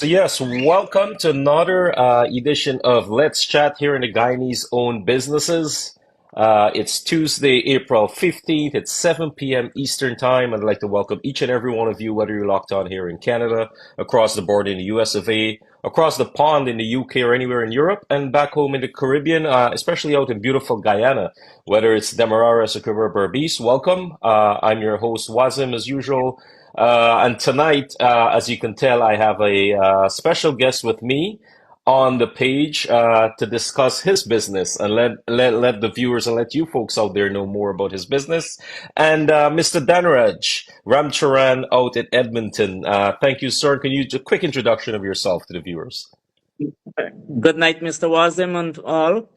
So yes, welcome to another edition of Let's Chat here in the Guyanese Owned Businesses. It's Tuesday, April 15th. It's 7 p.m. Eastern Time. I'd like to welcome each and every one of you, whether you're locked on here in Canada, across the border in the US of A, across the pond in the UK or anywhere in Europe, and back home in the Caribbean, especially out in beautiful Guyana, whether it's Demerara, Essequibo, Berbice. Welcome. I'm your host, Wazim, as usual. And tonight, as you can tell, I have a special guest with me on the page to discuss his business and let the viewers and let you folks out there know more about his business. And Mr. Dhanraj, Ramcharan out in Edmonton. Thank you, sir. Can you do a quick introduction of yourself to the viewers? Good night, Mr. Wazim and all.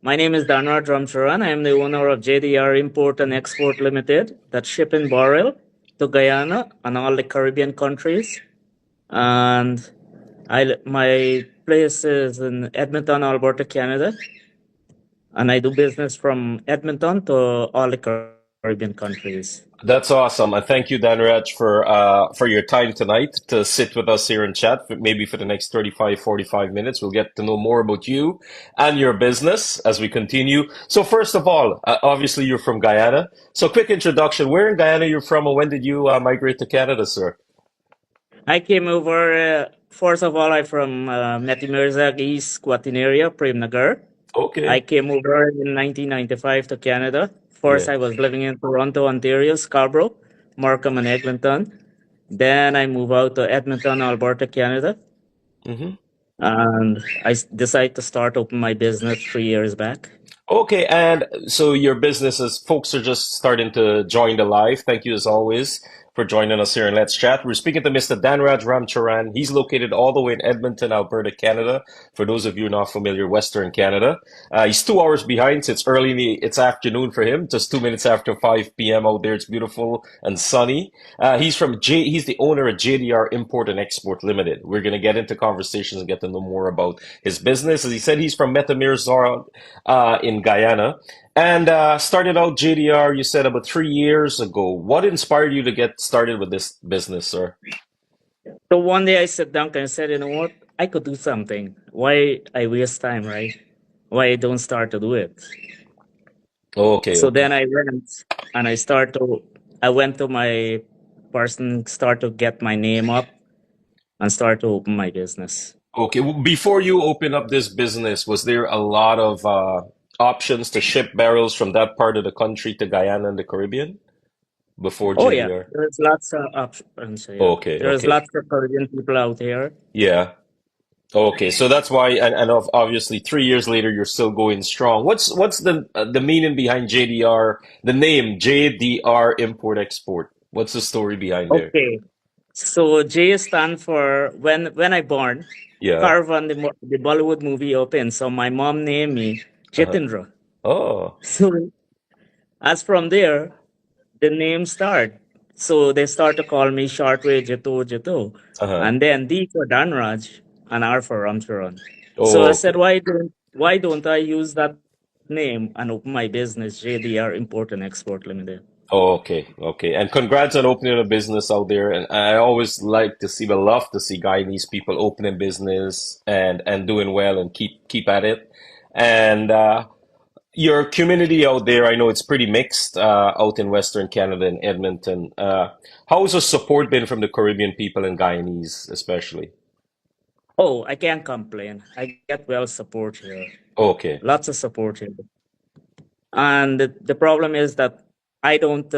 My name is Dhanraj Ramcharan. I am the owner of JDR Import and Export Limited that ship in barrel to Guyana and all the Caribbean countries. And my place is in Edmonton, Alberta, Canada. And I do business from Edmonton to all the Caribbean countries. That's awesome. And thank you, Dhanraj, for your time tonight to sit with us here and chat. Maybe for the next 35, 45 minutes, we'll get to know more about you and your business as we continue. So first of all, obviously you're from Guyana. So quick introduction. Where in Guyana you're from and when did you migrate to Canada, sir? I came over, first of all, I'm from Metimerzag East, Squatin area, Prem Nagar. I Okay. came over in 1995 to Canada. First, Yeah. I was living in Toronto, Ontario, Scarborough, Markham, and Eglinton. Then I moved out to Edmonton, Alberta, Canada. hmm And decided to start open my business 3 years back. Okay, and so your businesses, folks are just starting to join the live. Thank you as always for joining us here in Let's Chat. We're speaking to Mr. Dhanraj Ramcharan. He's located all the way in Edmonton, Alberta, Canada. For those of you not familiar, Western Canada. He's 2 hours behind, so it's it's afternoon for him, just 2 minutes after 5 p.m. out there. It's beautiful and sunny. He's the owner of JDR Import and Export Limited. We're going to get into conversations and get to know more about his business. As he said, he's from Metamirzara, in Guyana. And started out JDR, you said about 3 years ago. What inspired you to get started with this business, sir? So one day I sat down and said, you know what? I could do something. Why I waste time, right? Why I don't start to do it? Okay, So okay. then I went and I went to my person, start to get my name up and start to open my business. Okay, well, before you open up this business, was there a lot of options to ship barrels from that part of the country to Guyana and the Caribbean before Oh yeah, JDR? there's lots of options here. Okay, There's okay. lots of Caribbean people out here. Yeah. Okay, so that's why, and obviously 3 years later, you're still going strong. What's the meaning behind JDR, the name JDR Import Export? What's the story behind there? Okay, so J stand for when I born, Yeah. Caravan the Bollywood movie opened. So my mom named me Uh-huh. Jitendra. Oh. So as from there, the name start. So they start to call me shortway Jito Jito. Uh-huh. And then D for Dhanraj and R for Ramcharan. So I Oh, said, okay. why don't I use that name and open my business, JDR Import and Export Limited? Oh, okay. Okay. And congrats on opening a business out there. And I always like to see, well, love to see Guyanese people opening business and doing well and keep at it. And your community out there, I know it's pretty mixed out in Western Canada and Edmonton. How has the support been from the Caribbean people and Guyanese, especially? Oh, I can't complain. I get well support here. Okay. Lots of support here. And the problem is that I don't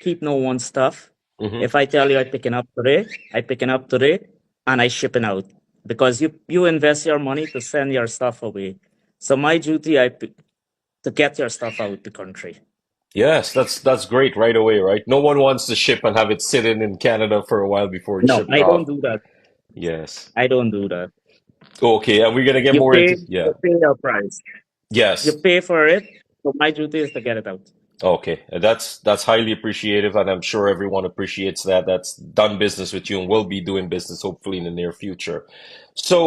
keep no one stuff. hmm If I tell you I picking up today, and I shipping out because you invest your money to send your stuff away. So my duty to get your stuff out the country. Yes, that's great right away, right? No one wants to ship and have it sitting in Canada for a while before it's No, shipped I don't off. do that. Yes. I don't do that. Okay, and we're gonna get You more pay into, yeah. you pay your price. You Yes. pay for it. So my duty is to get it out. Okay. That's highly appreciative, and I'm sure everyone appreciates that. That's done business with you and will be doing business hopefully in the near future. So,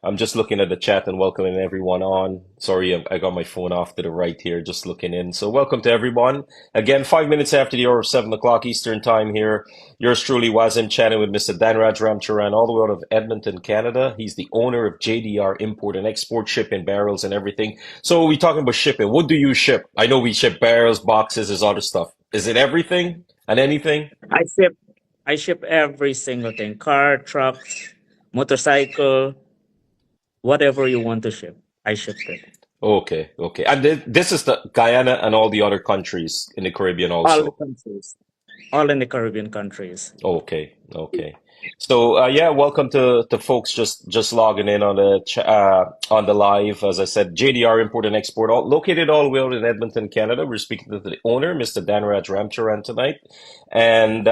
I'm just looking at the chat and welcoming everyone on. Sorry, I got my phone off to the right here, just looking in. So welcome to everyone. Again, 5 minutes after the hour of 7 o'clock Eastern time here. Yours truly, Wazim, chatting with Mr. Dhanraj Ramcharan, all the way out of Edmonton, Canada. He's the owner of JDR Import and Export, shipping barrels and everything. So we talking about shipping. What do you ship? I know we ship barrels, boxes, there's other stuff. Is it everything and anything? I ship I ship every single thing: car, trucks, motorcycle, whatever you want to ship. I ship it. Okay, okay. And this is the Guyana and all the other countries in the Caribbean All the also. countries, all in the Caribbean countries. Okay, okay. So yeah, welcome to folks just logging in on on the live. As I said, JDR Import and Export, located all the way out in Edmonton, Canada. We're speaking to the owner, Mr. Dhanraj Ramcharan tonight, and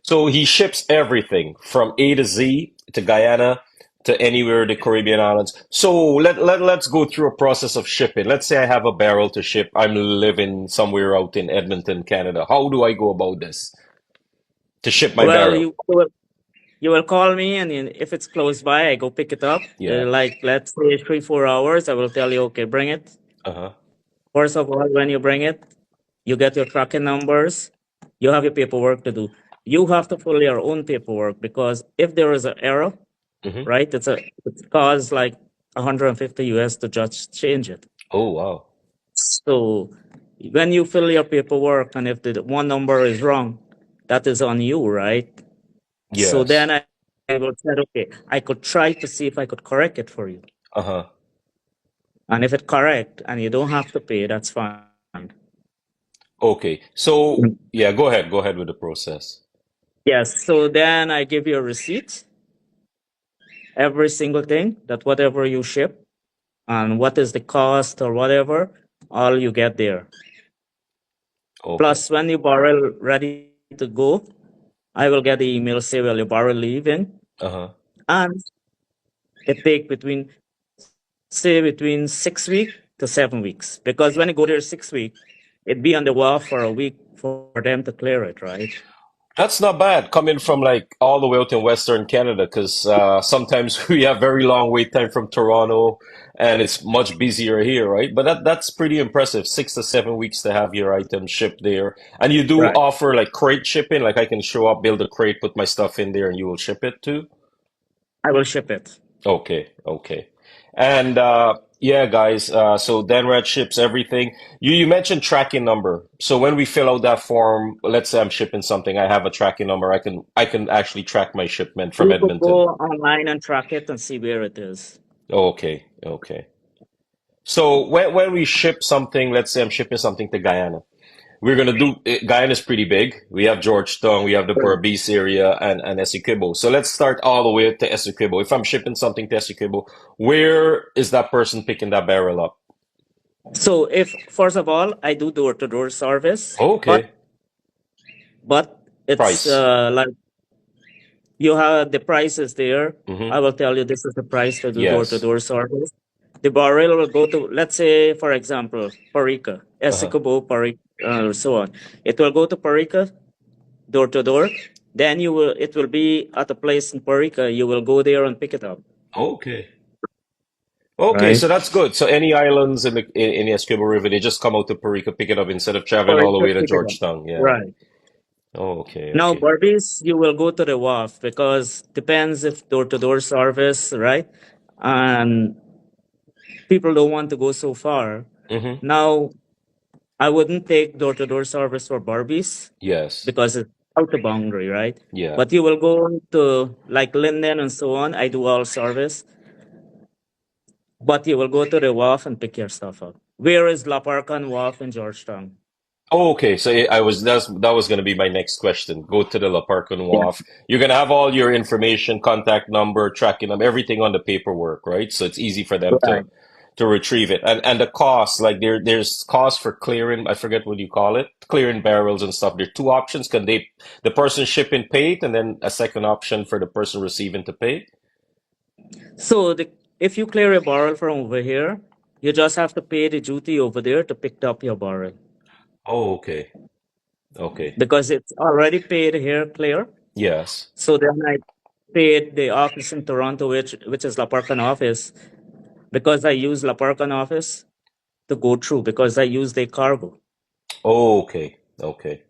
so he ships everything from A to Z to Guyana to anywhere in the Caribbean islands. So let's go through a process of shipping. Let's say I have a barrel to ship. I'm living somewhere out in Edmonton, Canada. How do I go about this to ship my Well, barrel? you will call me, and if it's close by, I go pick it up. Yeah. Like, let's say 3 4 hours, I will tell you, okay, bring it. Uh-huh. First of all, when you bring it, you get your tracking numbers. You have your paperwork to do. You have to fill your own paperwork, because if there is an error, Hmm. right, it costs like 150 US to just change it. Oh, wow. So when you fill your paperwork, and if the one number is wrong, that is on you, right? So then Yes. I will say, okay, I could try to see if I could correct it for you. Uh-huh. And if it's correct and you don't have to pay, that's fine. Okay. So, yeah, go ahead. Go ahead with the process. Yes. So then I give you a receipt, every single thing, that whatever you ship and what is the cost or whatever, all you get there. Okay. Plus, when you barrel ready to go, I will get the email say, well, your barrel leaving. Uh-huh. And it take between 6 weeks to 7 weeks. Because when you go there 6 weeks, it be on the wharf for a week for them to clear it, right? That's not bad coming from like all the way out in Western Canada, because sometimes we have very long wait time from Toronto and it's much busier here, right? But that's pretty impressive. 6 to 7 weeks to have your item shipped there. And you do Right. offer like crate shipping, like I can show up, build a crate, put my stuff in there, and you will ship it too? I will ship it. Okay, okay. And yeah, guys, so Dhanraj ships everything. You mentioned tracking number. So when we fill out that form, let's say I'm shipping something, I have a tracking number. I can actually track my shipment from You could Edmonton. go online and track it and see where it is. Okay, okay. So when we ship something, let's say I'm shipping something to Guyana. We're gonna do Guyana's pretty big. We have Georgetown, we have the Right. Berbice area and Essequibo. So let's start all the way to Essequibo. If I'm shipping something to Essequibo, where is that person picking that barrel up? So if first of all, I do door to door service, Okay. but it's Price. like, you have the prices there. Mm-hmm. I will tell you, this is the price to do door to Yes. door service. The barrel will go to, let's say, for example, Parica, Uh-huh. Essequibo, Parica, so on. It will go to Parica, door to door. Then it will be at a place in Parica. You will go there and pick it up. Okay. Okay, Right. so that's good. So any islands in the Essequibo River, they just come out to Parica, pick it up instead of traveling all the Parica, way to pick it up. Georgetown. Yeah. Right. Okay, Now, okay. Barbies, you will go to the wharf, because depends if door to door service, right? And people don't want to go so far. Mm-hmm. Now, I wouldn't take door to door service for Barbies, Yes. because it's out the boundary, right? Yeah. But you will go to like Linden and so on. I do all service, but you will go to the wharf and pick your stuff up. Where is La Parcan Wharf in Georgetown? Oh, okay, so that was going to be my next question. Go to the La Parcan Wharf. You're going to have all your information, contact number, tracking them, everything on the paperwork, right? So it's easy for them Right. to retrieve it. And the cost, like there's cost for clearing, I forget what you call it, clearing barrels and stuff. There are two options. Can the person shipping pay it, and then a second option for the person receiving to pay? So if you clear a barrel from over here, you just have to pay the duty over there to pick up your barrel, Oh, okay. Okay. because it's already paid here clear. Yes. So then paid the office in Toronto, which is Laparcan office, because I use Laparcan office to go through because I use their cargo. Oh, okay. Okay.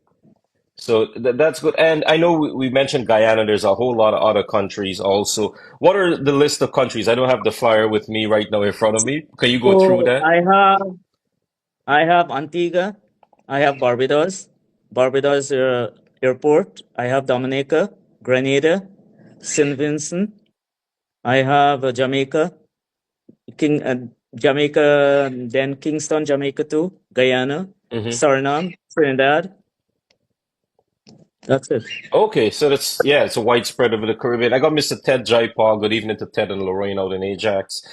So that's good. And I know we mentioned Guyana. There's a whole lot of other countries also. What are the list of countries? I don't have the flyer with me right now in front of me. Can you go through So that? I have Antigua, I have Barbados airport. I have Dominica, Grenada, Saint Vincent. I have Jamaica, Jamaica, then Kingston, Jamaica too, Guyana, Hmm. Suriname, Trinidad. That's it. Okay, so that's yeah, it's a widespread over the Caribbean. I got Mr. Ted Jaipal. Good evening to Ted and Lorraine out in Ajax.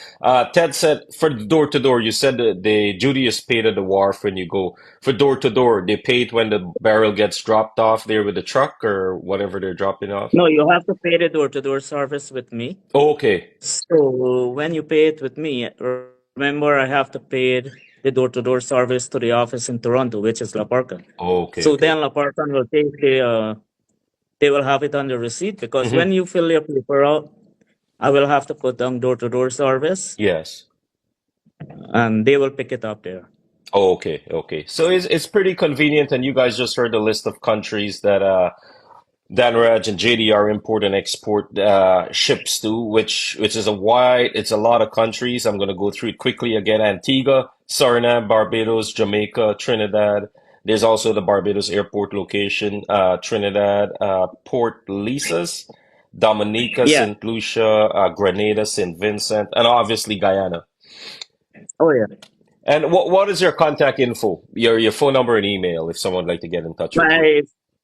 Ted said for door to door, you said that the duty is paid at the wharf when you go. For door to door, they pay it when the barrel gets dropped off there with the truck or whatever they're dropping off. No, you have to pay the door-to-door service with me. Okay, So when you pay it with me, remember I have to pay the door-to-door service to the office in Toronto, which is La Parca. okay, So then okay. La Parca will take they will have it on the receipt because Hmm. when you fill your paper out, I will have to put down door-to-door service, Yes. and they will pick it up there. Okay, okay. So it's pretty convenient, and you guys just heard the list of countries that Dhanraj and JDR import and export ships to, which is it's a lot of countries. I'm going to go through it quickly again. Antigua, Suriname, Barbados, Jamaica, Trinidad. There's also the Barbados airport location, Trinidad, Port Lisas, Dominica, Yeah. St. Lucia, Grenada, St. Vincent, and obviously Guyana. Oh yeah. And what is your contact info? Your phone number and email if someone would like to get in touch with you. My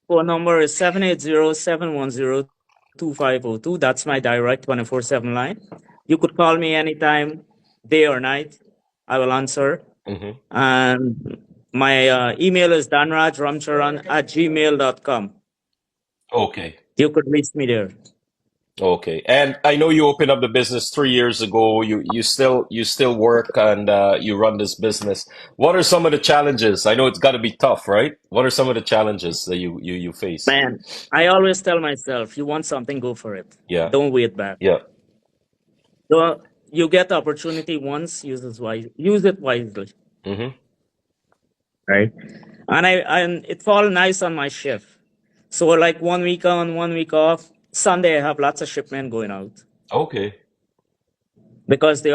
phone number is 780-710-2502. That's my direct 24/7 line. You could call me anytime, day or night. I will answer. Hmm. And my email is dhanrajramcharan@gmail.com. Okay. You could reach me there. Okay. And I know you opened up the business 3 years ago. You still work and you run this business. What are some of the challenges? I know it's got to be tough, right? What are some of the challenges that you face? Man, I always tell myself, you want something, go for it. Yeah. Don't wait back. Yeah. So you get the opportunity once, use it wisely. Hmm. Right. And it fall nice on my shift. So like 1 week on, 1 week off. Sunday I have lots of shipment going out Okay. because the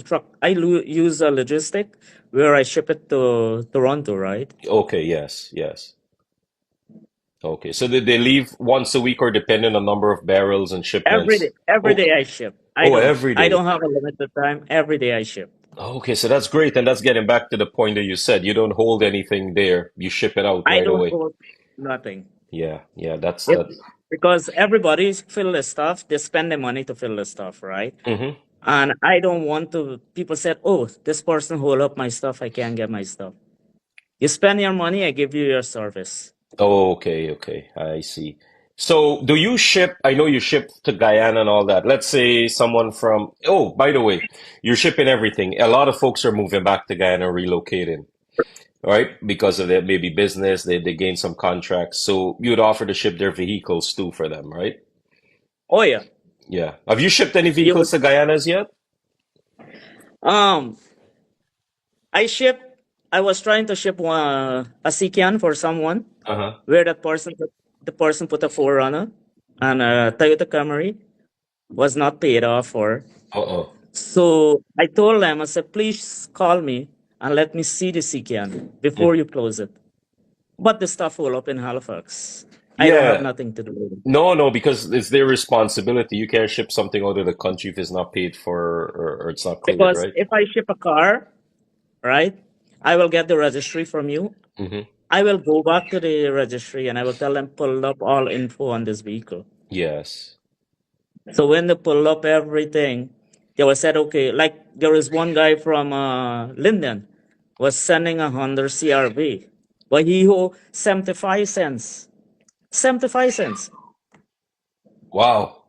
truck use a logistic where I ship it to Toronto, right? Okay. Yes. Yes. Okay. So did they leave once a week or depending on number of barrels and shipments? Every Oh, day I ship. oh, every I day. don't have a limited time. Every day I ship. Okay, so that's great. And that's getting back to the point that you said. You don't hold anything there. You ship it out I right don't away. hold nothing. Yeah. Yeah. That's If, that. because everybody fill the stuff, they spend the money to fill the stuff, right? Hmm. And I don't want to. People said, "Oh, this person hold up my stuff. I can't get my stuff." You spend your money, I give you your service. Oh, okay, okay. I see. So, do you ship? I know you ship to Guyana and all that. Let's say someone from, oh, by the way, you're shipping everything. A lot of folks are moving back to Guyana, relocating, right? Because of their maybe business, they gain some contracts. So, you'd offer to ship their vehicles too for them, right? Oh yeah, Yeah. Have you shipped any you vehicles to Guyanas yet? um, I ship. I was trying to ship a Sikian for someone Uh-huh. where the person put a Forerunner and a Toyota Camry was not paid off for. Uh-oh. So I told them, I said, please call me and let me see the Sikian Yeah. before you close it. But the stuff will up in Halifax. I don't have Yeah. nothing to do with it. No, no, because it's their responsibility. You can't ship something out of the country if it's not paid for or it's not cleared, Because right? if I ship a car, right, I will get the registry from you. Hmm. I will go back to the registry and I will tell them pull up all info on this vehicle. Yes. So when they pull up everything, they will said, okay, like there is one guy from Linden was sending a Honda CRV, but he owe 75 cents. 75 cents. Wow.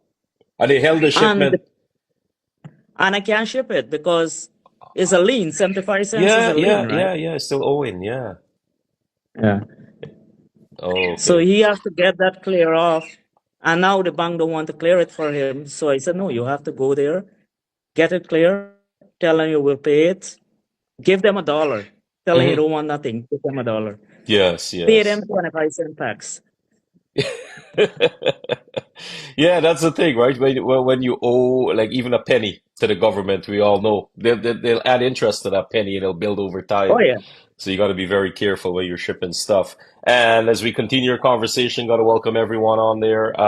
And they held the And shipment. and I can't ship it because it's a lien. 75 cents is Yeah, a yeah, lien, right? yeah, yeah. Still owing. Yeah. Yeah. Oh, So okay. he has to get that clear off. And now the bank don't want to clear it for him. So I said, no, you have to go there, get it clear, tell them you will pay it, give them $1. Tell them you don't Hmm. want nothing, give them $1. Yes, Pay them yes. 25-cent tax. Yeah, that's the thing, right? When you owe like even a penny to the government, we all know they'll add interest to that penny and it'll build over Oh time. yeah. So you got to be very careful when you're shipping stuff. And as we continue our conversation, got to welcome everyone on there.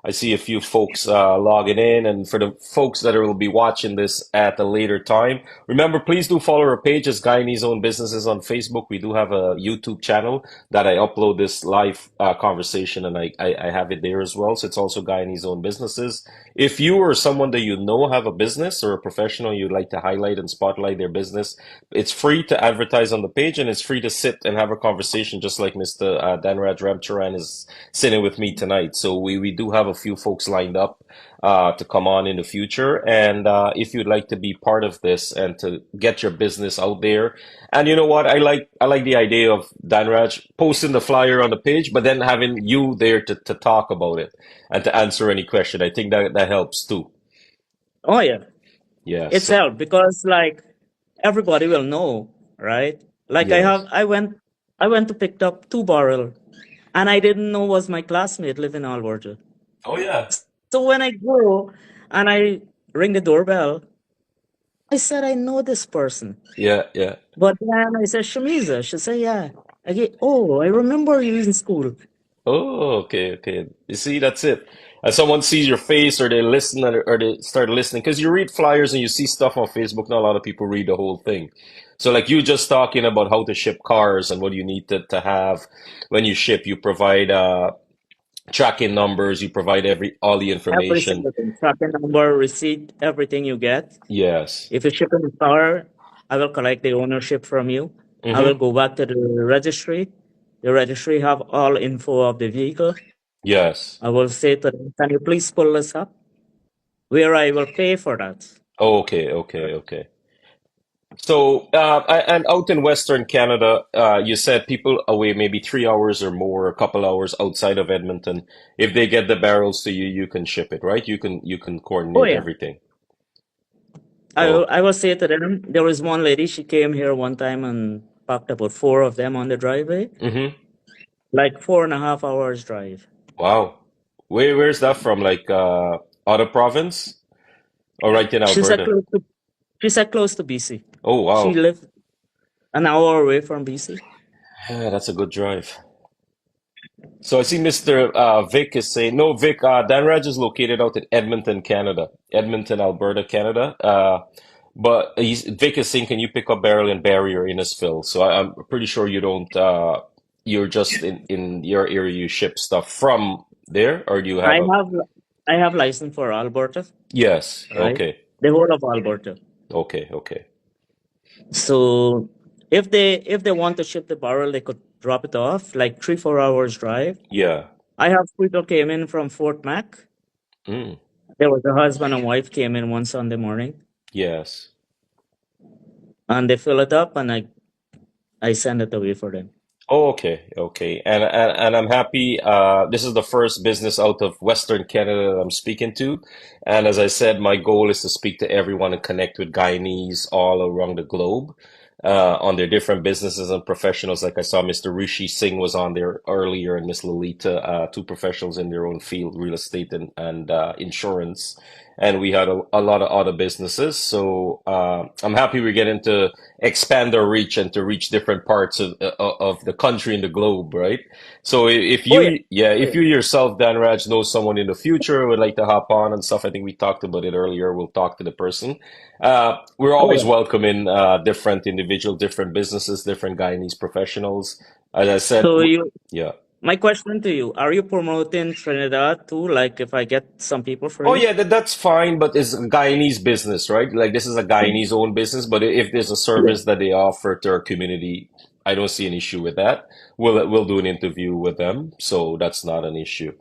I see a few folks logging in, and for the folks that will be watching this at a later time, remember, please do follow our page as Guyanese Own Businesses on Facebook. We do have a YouTube channel that I upload this live conversation, and I have it there as well. So it's also Guyanese Own Businesses. If you or someone that you know have a business or a professional you'd like to highlight and spotlight their business, it's free to advertise on the page, and it's free to sit and have a conversation just like Mr. Dhanraj Ramcharan is sitting with me tonight. So we do have a few folks lined up to come on in the future. And if you'd like to be part of this and to get your business out there, and you know what, I like the idea of Dhanraj posting the flyer on the page, but then having you there to talk about it and to answer any question. I think that helps too. Oh yeah. Yeah. It's So help because like everybody will know, right? Like yes. I went to pick up 2 barrel and I didn't know was my classmate live in Alberta. Oh yeah. So when I go and I ring the doorbell, I said I know this person. Yeah. Yeah. But then I said Shamiza. She said, yeah. I get, oh, I remember you in school. Oh, okay, okay. You see, that's it. And someone sees your face, or they listen, or they start listening, because you read flyers and you see stuff on Facebook. Not a lot of people read the whole thing. So, like you just talking about how to ship cars and what you need to have when you ship, you provide tracking numbers, you provide all the Every information. single thing. Tracking number, receipt, everything you get. Yes. If you ship in a car, I will collect the ownership from you. I will Mm-hmm. go back to the registry. The registry have all info of the vehicle. Yes. I will say to them, can you please pull this up? Where I will pay for that. Okay, okay, okay. So, and out in Western Canada, you said people away maybe 3 hours or more, a couple hours outside of Edmonton. If they get the barrels to you, you can ship it, right? You can Oh coordinate yeah. everything. Oh, I will say to them, there was one lady, she came here one time and parked about 4 of them on the driveway. mm-hmm. Like 4.5 hours drive. Wow. Where's that from? Like out of province or right in She said Alberta? close to she said close to BC. Oh, She wow. lived an hour away from BC. Yeah, that's a good drive. So I see Mr. Vic is saying, no, Vic, Danraj is located out in Edmonton, Canada, Edmonton, Alberta, Canada. But Vic is saying, can you pick up barrel and barrier in Innisfil? So I'm pretty sure you don't, you're just in your area, you ship stuff from there, or do you I have a, have I have license for Alberta, yes, right? okay, The whole of Alberta. okay, okay. So if they want to ship the barrel, they could drop it off like 3-4 hours drive. Yeah, I have people came in from Fort Mac. mm, There was a husband and wife came in one Sunday morning yes. and they fill it up and I send it away for them. Oh, okay, okay. And I'm happy. This is the first business out of Western Canada that I'm speaking to. And as I said, my goal is to speak to everyone and connect with Guyanese all around the globe on their different businesses and professionals. Like I saw Mr. Rishi Singh was on there earlier, and Miss Lolita, two professionals in their own field, real estate and insurance. And we had a lot of other businesses. So I'm happy we're getting to expand our reach and to reach different parts of the country and the globe, right? So if Oh yeah. you, yeah, Oh if yeah. you yourself, Dan Raj, know someone in the future would like to hop on and stuff, I think we talked about it earlier. We'll talk to the person. We're Oh always yeah. welcoming different individuals, different businesses, different Guyanese professionals. As I said, So you yeah. my question to you, are you promoting Trinidad too? Like if I get some people for Oh you? yeah, that's fine, but it's a Guyanese business, right? Like this is a Guyanese owned business, but if there's a Yeah. service that they offer to our community, I don't see an issue with that. We'll do an interview with them, so that's not an issue,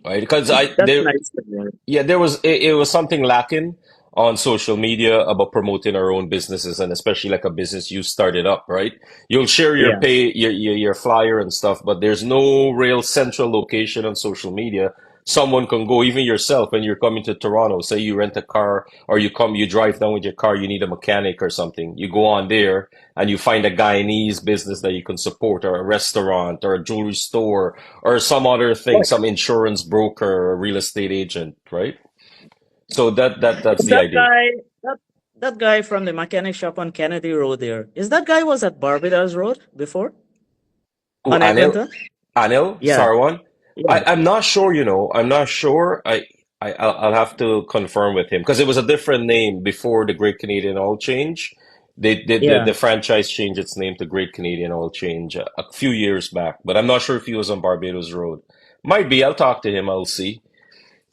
right? Because I That's there nice to hear. yeah, there was it was something lacking on social media about promoting our own businesses, and especially like a business you started up, right? You'll share your Yeah. pay, your flyer and stuff, but there's no real central location on social media. Someone can go, even yourself, when you're coming to Toronto, say you rent a car or you drive down with your car, you need a mechanic or something. You go on there and you find a Guyanese business that you can support, or a restaurant or a jewelry store or some other thing, What? some insurance broker or a real estate agent, right? So that's Is the that idea. guy that that guy from the mechanic shop on Kennedy Road there? Is that guy was at Barbados Road before Oh, on Eglinton? Anil, Yeah. Sarwan. Yeah. I'm not sure, I'm not sure. I'll have to confirm with him because it was a different name before the Great Canadian Oil Change. The Yeah. franchise changed its name to Great Canadian Oil Change a few years back, but I'm not sure if he was on Barbados Road. Might be. I'll talk to him. I'll see.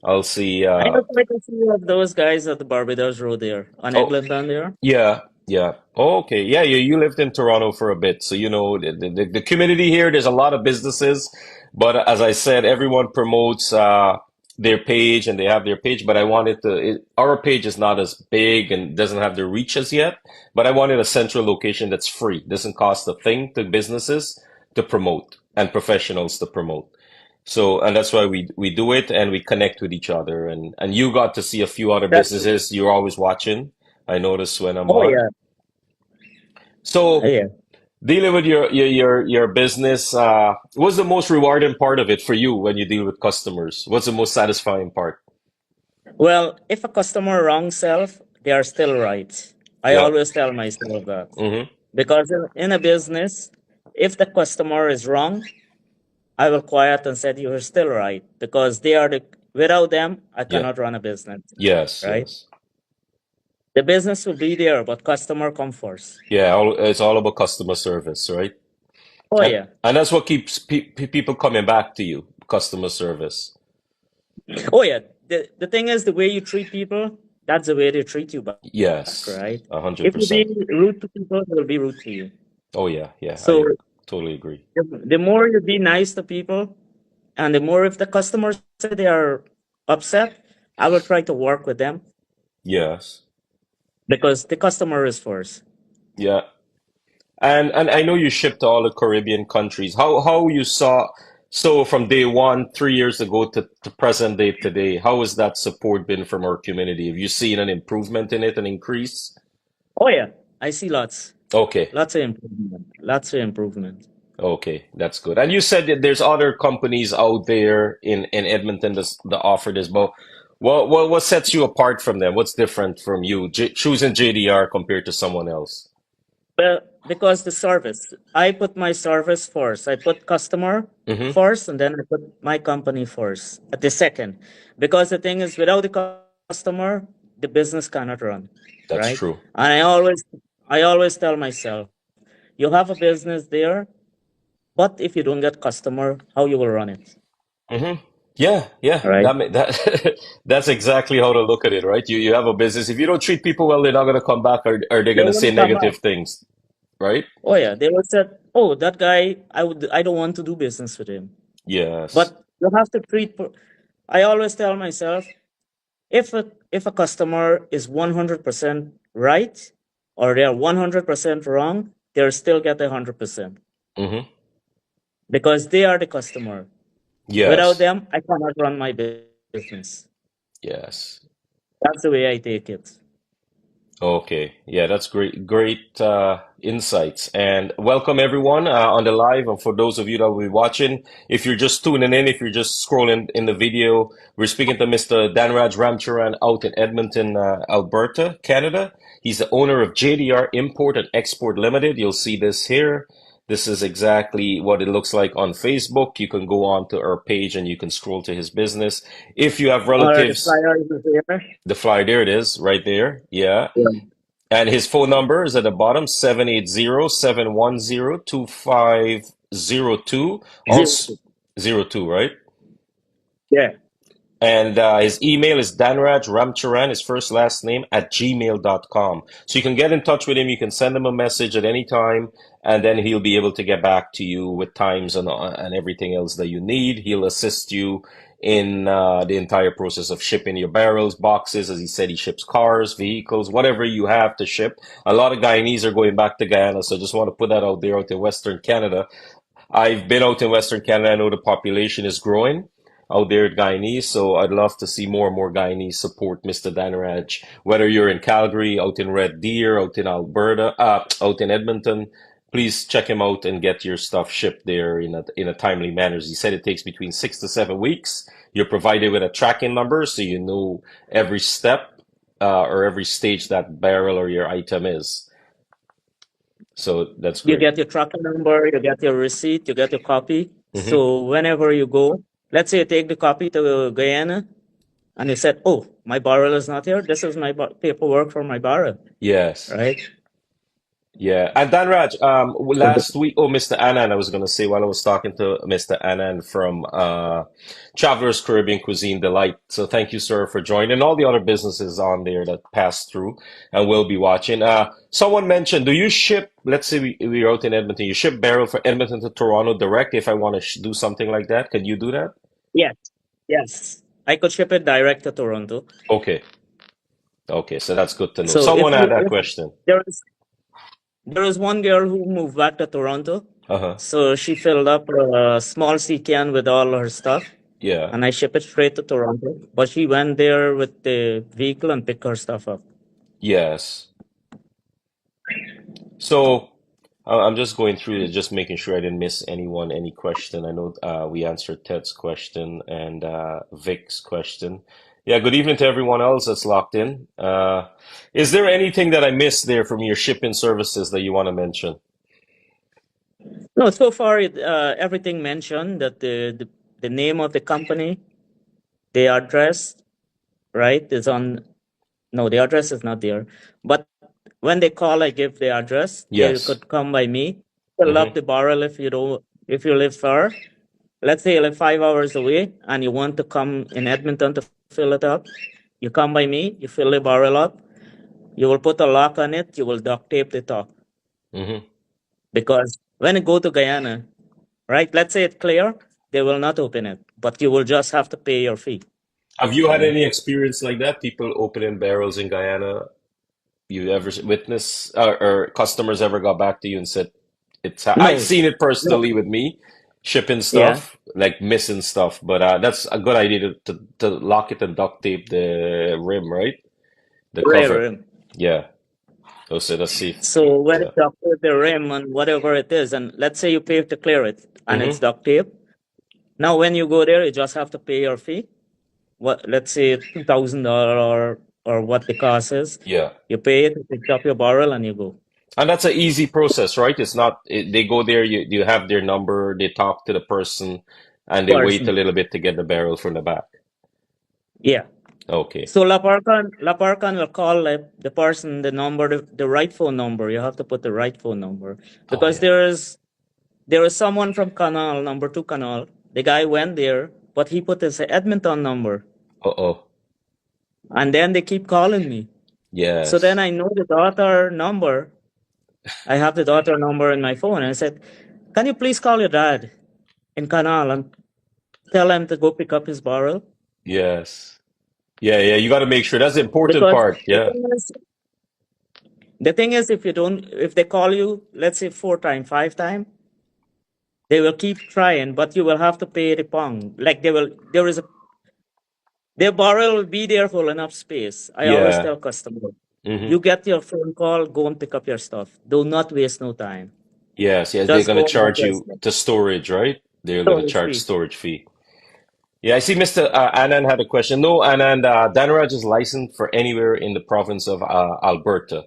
I'll see. I have quite a few of those guys at the Barbados Road there on Oh, Eglinton there. yeah, yeah. Oh, okay. Yeah, you lived in Toronto for a bit, so you know the community here. There's a lot of businesses, but as I said, everyone promotes their page and they have their page. But I wanted our page is not as big and doesn't have the reach as yet. But I wanted a central location that's free, doesn't cost a thing to businesses to promote and professionals to promote. So, and that's why we do it and we connect with each other. And you got to see a few other That businesses you're always watching. I notice when I'm oh on. yeah. So Yeah. dealing with your business, what's the most rewarding part of it for you when you deal with customers? What's the most satisfying part? Well, if a customer wrong self, they are still right. I Yeah. always tell myself that. Mm-hmm. Because in a business, if the customer is wrong, I will quiet and said you are still right because they are the without them I Yeah. cannot run a business, Yes, right? yes. The business will be there, but customer come first. Yeah, it's all about customer service, right? Oh And yeah, and that's what keeps people coming back to you, customer service. oh yeah. The thing is the way you treat people, that's the way they treat you back, Yes, right? a hundred If you be percent. rude to people, they'll be rude to you. Oh yeah, yeah, So I totally agree. the more you be nice to people, and the more if the customers say they are upset, I will try to work with them Yes. because the customer is first. Yeah. And I know you shipped to all the Caribbean countries. How you saw so from day one, 3 years ago to present day today, how has that support been from our community? Have you seen an improvement in it, an increase? Oh yeah, I see lots. Okay. Lots of improvement. Lots of improvement. Okay, that's good. And you said that there's other companies out there in Edmonton that offer this, but what sets you apart from them? What's different from you choosing JDR compared to someone else? Well, because the service, I put my service first. I put customer Mm-hmm. first, and then I put my company first at the second. Because the thing is, without the customer, the business cannot run, That's right? true. And I always tell myself, you have a business there, but if you don't get customer, how you will run it, Mm-hmm. Yeah, yeah. right? That that's exactly how to look at it, right? You have a business. If you don't treat people well, they're not gonna come back, or they're They gonna say won't come back. negative things, right? Oh yeah, they will say, oh, that guy, I don't want to do business with him. Yes. But you have to treat. I always tell myself, if a customer is 100% right or they are 100% wrong, they'll still get 100% Mm-hmm. because they are the customer. Without Yes. them, I cannot run my business. Yes. That's the way I take it. Okay. Yeah, that's great. Great insights. And welcome everyone on the live. And for those of you that will be watching, if you're just tuning in, if you're just scrolling in the video, we're speaking to Mr. Dhanraj Ramcharan out in Edmonton, Alberta, Canada. He's the owner of JDR Import and Export Limited. You'll see this here. This is exactly what it looks like on Facebook. You can go on to our page and you can scroll to his business. If you have Or the relatives, flyer is there. the flyer, there it is, right there. Yeah. Yeah. And his phone number is at the bottom, 780-710-2502. Zero. Also, 02, right? Yeah. And his email is Dhanraj Ramcharan, his first last name, at gmail.com. So you can get in touch with him. You can send him a message at any time, and then he'll be able to get back to you with times and everything else that you need. He'll assist you in the entire process of shipping your barrels, boxes. As he said, he ships cars, vehicles, whatever you have to ship. A lot of Guyanese are going back to Guyana, so I just want to put that out there out in Western Canada. I've been out in Western Canada. I know the population is growing out there at Guyanese, so I'd love to see more and more Guyanese support Mr. Dhanraj. Whether you're in Calgary, out in Red Deer, out in Alberta, out in Edmonton, please check him out and get your stuff shipped there in a timely manner. As he said, it takes between 6 to 7 weeks. You're provided with a tracking number, so you know every step or every stage that barrel or your item is. So that's You great. get your tracking number, you get your receipt, you get your copy. Hmm. So whenever you go, let's say you take the copy to Guyana and you said, "Oh, my barrel is not here. This is my paperwork for my barrel," Yes. right? Yeah, and Dhanraj, So last week, oh, Mr. Anand, I was going to say while I was talking to Mr. Anand from Travelers Caribbean Cuisine Delight. So thank you, sir, for joining, and all the other businesses on there that passed through and will be watching. Someone mentioned, do you ship, let's say we're out in Edmonton, you ship barrel for Edmonton to Toronto direct if I want to sh do something like that? Can you do that? yes, yes, I could ship it direct to Toronto. Okay, okay, so that's good to know. So Someone had that question. there is there is one girl who moved back to Toronto, Uh-huh. so she filled up a small sea can with all her stuff, Yeah. and I ship it straight to Toronto. But she went there with the vehicle and picked her stuff up. Yes. So I'm just going through it, just making sure I didn't miss anyone, any question. I know we answered Ted's question and Vic's question. Yeah, good evening to everyone else that's locked in. Is there anything that I missed there from your shipping services that you want to mention? No, so far everything mentioned that the name of the company, the address, right, is on. No, the address is not there. But when they call, I give the address. They Yes. could come by me, fill up Mm-hmm. the barrel if you live far. Let's say you live 5 hours away and you want to come in Edmonton to fill it up. You come by me, you fill the barrel up, you will put a lock on it, you will duct tape the top. Mm-hmm. Because when you go to Guyana, right, let's say it's clear, they will not open it, but you will just have to pay your fee, Have you had right? any experience like that? People opening barrels in Guyana? You ever witness or customers ever got back to you and said I've No, seen it no, personally with me shipping yeah, stuff like missing stuff, but that's a good idea to lock it and duct tape the rim, right? The cover. rare. Yeah. Oh, so that's safe. So when Yeah. it's duct tape the rim and whatever it is, and let's say you pay to clear it and it's Mm-hmm. duct tape. Now when you go there, you just have to pay your fee. What, let's say $2,000 or what the cost is. Yeah. You pay it, you pick up your barrel, and you go. And that's an easy process, right? It's not they go there, you have their number, they talk to the person, and they wait a Person, little bit to get the barrel from the back. yeah. Okay. So La Parcan will call the person the number, the right phone number. You have to put the right phone number Oh because yeah. there is someone from Canal number 2 Canal. The guy went there, but he put his Edmonton number, Uh-oh. and then they keep calling me. So then Yes. I know the daughter number. I have the daughter number in my phone, and I said, "Can you please call your dad in Canal and tell him to go pick up his barrel?" Yes. Yeah, yeah, you got to make sure. That's the important Because part. the Yeah. thing is, if they call you, let's say 4 time, 5 time, they will keep trying, but you will have to pay the pound. Like their barrel will be there for enough space. I always Yeah. tell customers, Hmm. you get your phone call, go and pick up your stuff. Do not waste no time. Yes, yes, they're Just going to go and get charge your you stuff. to storage, right? They're going to Storage charge fee. storage fee. Yeah, I see Mr. Anand had a question. No, Anand, Dhanraj is licensed for anywhere in the province of Alberta.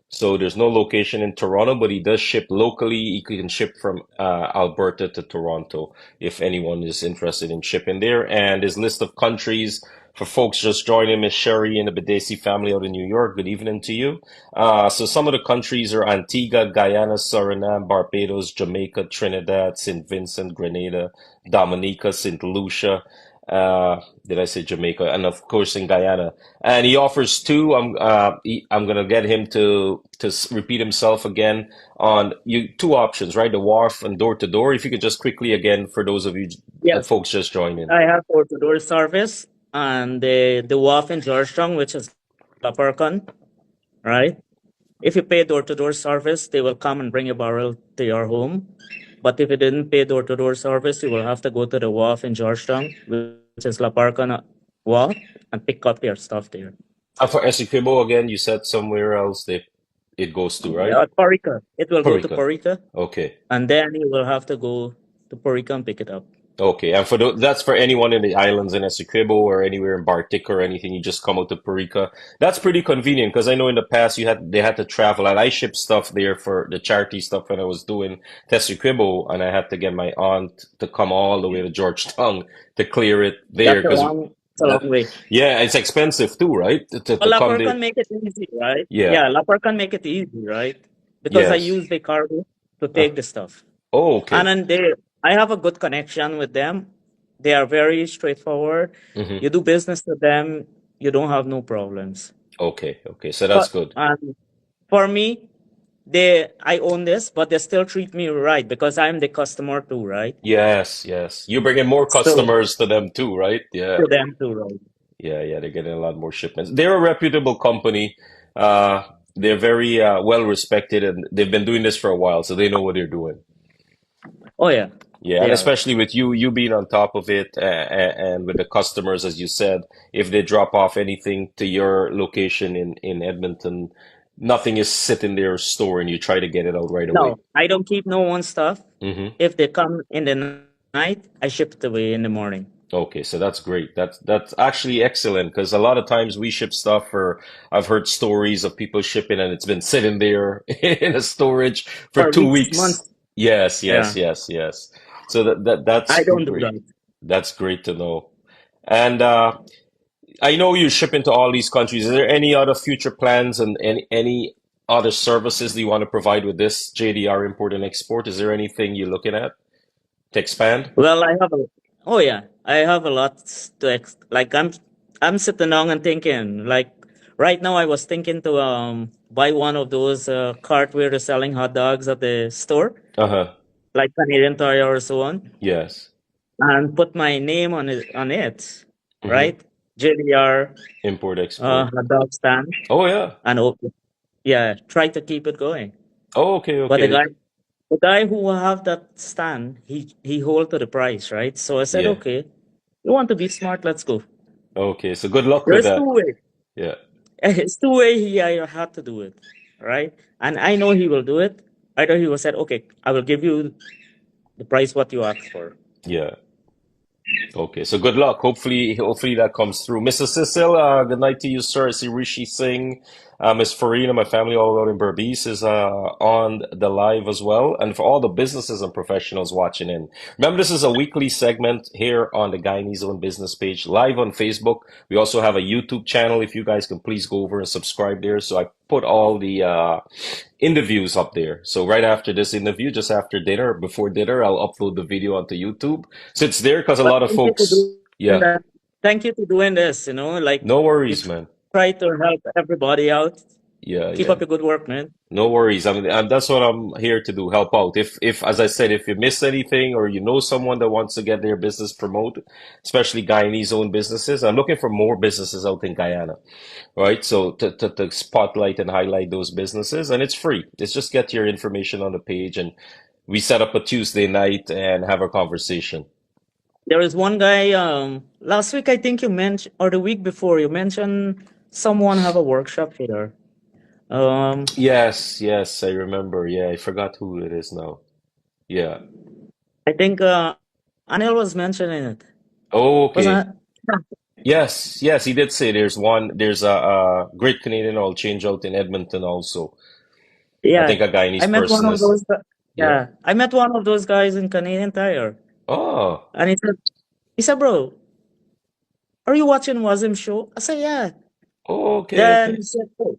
So there's no location in Toronto, but he does ship locally. He can ship from Alberta to Toronto if anyone is interested in shipping there. And his list of countries for folks just joining Miss Sherry and the Bedesi family out in New York. Good evening to you. So some of the countries are Antigua, Guyana, Suriname, Barbados, Jamaica, Trinidad, St. Vincent, Grenada, Dominica, St. Lucia. Did I say Jamaica? And of course in Guyana. And he offers two. I'm gonna get him to repeat himself again on you two options, right? The wharf and door to door. If you could just quickly again for those of you Yes, folks just joining. I have door-to-door service and the WAF in Georgetown, which is Laparcon, right? If you pay door-to-door service, they will come and bring your barrel to your home. But if you didn't pay door-to-door service, you will have to go to the WAF in Georgetown, which is Laparcon WAF, and pick up your stuff there. And for Essequibo again, you said somewhere else it goes to, right? Porica. It will go to Porica. Porica, Okay. and then you will have to go to Porica and pick it up. Okay, and that's for anyone in the islands in Essequibo or anywhere in Bartic or anything. You just come out to Parica. That's pretty convenient because I know in the past they had to travel, and I shipped stuff there for the charity stuff when I was doing Essequibo, and I had to get my aunt to come all the way to Georgetown to clear it there That's because a long way. yeah, it's expensive too, right? Well, To come Lapper there. can make it easy, right? Yeah. Yeah, Lapper can make it easy, right? Because I Yes. use the cargo to Uh, take the stuff. oh, And okay. then I have a good connection with them. They are very straightforward. Hmm. You do business with them, you don't have no problems. Okay. Okay. So that's But good. for me, I own this, but they still treat me right because I'm the customer too, right? Yes. Yes. You're bringing more So customers to them too, right? Yeah. to them too, right? Yeah, yeah, they're getting a lot more shipments. They're a reputable company. Uh, they're very well respected, and they've been doing this for a while, so they know what they're doing. Oh yeah, Yeah, they and are. especially with you being on top of it, and with the customers, as you said, if they drop off anything to your location in Edmonton, nothing is sitting there storing. You try to get it out right away. No, I don't keep no one stuff. Hmm. If they come in the night, I ship it away in the morning. Okay, so that's great. That's actually excellent because a lot of times we ship stuff for I've heard stories of people shipping and it's been sitting there in a storage for For two weeks, weeks. months. Yes, Yeah, yes, yes, yes. So that's I don't do great. that. That's great to know. And I know you ship into all these countries. Is there any other future plans and any other services that you want to provide with this JDR import and export? Is there anything you're looking at to expand? Well, oh yeah, I have a lot like I'm sitting down and thinking like right now I was thinking to buy one of those cart where they're selling hot dogs at the store, Uh-huh. like Canadian Tire or so on, Yes. and put my name on it, Mm-hmm. right? JDR Import export. hot dog stand, Oh yeah. and yeah, try to keep it going. Oh, okay, But okay. the guy who will have that stand, he hold to the price, right? So I said, Yeah. okay, you want to be smart, let's go. Okay, so good luck with There's two that. ways. Yeah. It's two way he I had to do it, right? And I know he will do it. Either he will said, okay, I will give you the price what you asked for. Yeah. Okay, so good luck. Hopefully that comes through. Mr. Cecil, good night to you, sir. I see Rishi Singh, Miss Farina, my family all out in Berbice is on the live as well. And for all the businesses and professionals watching in. Remember, this is a weekly segment here on the Guyanese Own Business page, live on Facebook. We also have a YouTube channel. If you guys can please go over and subscribe there. So I put all the interviews up there. So right after this interview, just after dinner, before dinner, I'll upload the video onto YouTube. So it's there because a But lot of thank you for folks, doing yeah, that. Thank you for doing this, like no you worries, man. try to help everybody out. Yeah, Keep yeah. up your good work, man. No worries. I mean, that's what I'm here to do, help out. As I said, if you miss anything or you know someone that wants to get their business promoted, especially Guyanese owned businesses, I'm looking for more businesses out in Guyana, right? So to spotlight and highlight those businesses, and it's free. It's just get your information on the page, and we set up a Tuesday night and have a conversation. There is one guy, last week I think you mentioned, or the week before you mentioned someone have a workshop here. Um, Yes, yes, I remember. Yeah, I forgot who it is now. Yeah. I think Anil was mentioning it. Oh, Wasn't okay. it? Yes, yes, he did say there's a Great Canadian Oil change out in Edmonton also. I Yeah, think a I Guyanese met one person of is, those. yeah. Yeah, I met one of those guys in Canadian Tire, Oh, and he said, bro, are you watching Wazim show? I said, yeah. oh, okay, Then okay. he said, oh,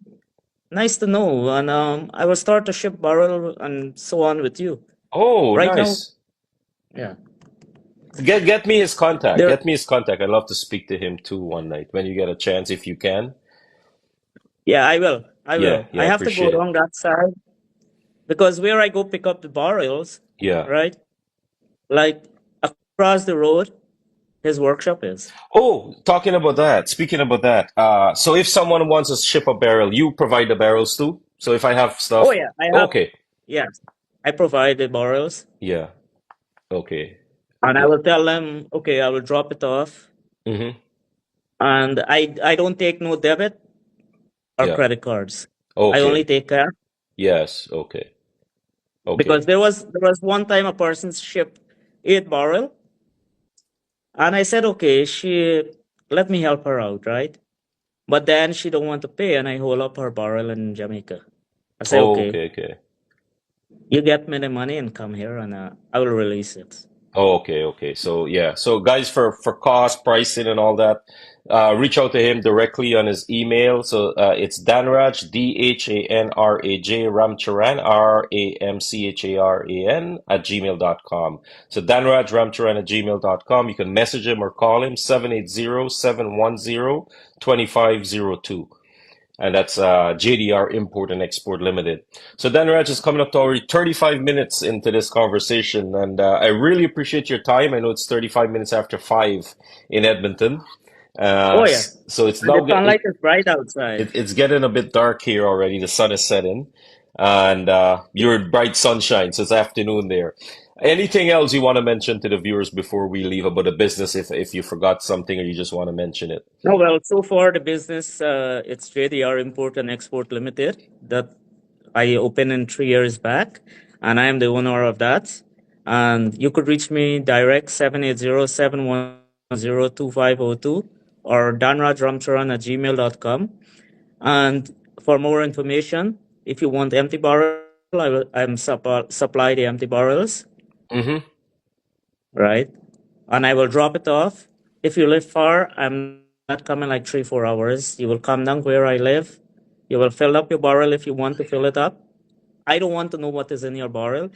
nice to know, and I will start to ship barrel and so on with you. Oh, Right now, nice. yeah. Get me his contact. There, Get me his contact. I'd love to speak to him too one night when you get a chance, if you can. yeah, I will. I Yeah, will. I yeah, have to go appreciate it. down that side because where I go pick up the barrels, Yeah. right? Like across the road, his workshop is. Oh, talking about that, speaking about that, so if someone wants to ship a barrel, you provide the barrels too? So if I have Oh stuff, yeah, I have. okay, Yes, I provide the barrels, yeah, okay, and I yeah, will tell them, okay, I will drop it off, mm-hmm, and I don't take no debit or yeah, credit cards. I only okay, take cash yes, okay, because okay, there was one time a person shipped 8 barrel, and I said, okay, she let me help her out, right? But then she don't want to pay, and I hold up her barrel in Jamaica. I say, okay, okay, okay. you get me the money and come here, and I will release it. Oh, okay, okay. So yeah, so guys, for cost, pricing, and all that, reach out to him directly on his email. So it's Dhanraj, Dhanraj, Ramcharan, @gmail.com. So Dhanraj Ramcharan @gmail.com. You can message him or call him 780-710-2502. And that's JDR Import and Export Limited. So Dhanraj is coming up to already 35 minutes into this conversation, and I really appreciate your time. I know it's 35 minutes after 5 in Edmonton, Oh yeah, so it's and now the sunlight is bright outside. it's getting a bit dark here already. The sun is setting, and you're bright sunshine, so it's afternoon there. Anything else you want to mention to the viewers before we leave about the business, if you forgot something or you just want to mention it? No, well, so far the business, it's JDR Import and Export Limited that I opened in 3 years back, and I am the owner of that. And you could reach me direct 780-710-2502 or danrajramcharan@gmail.com. And for more information, if you want empty barrel, I'm supply the empty barrels, Mm-hmm. right? And I will drop it off. If you live far, I'm not coming like 3-4 hours. You will come down where I live. You will fill up your barrel if you want to fill it up. I don't want to know what is in your barrel.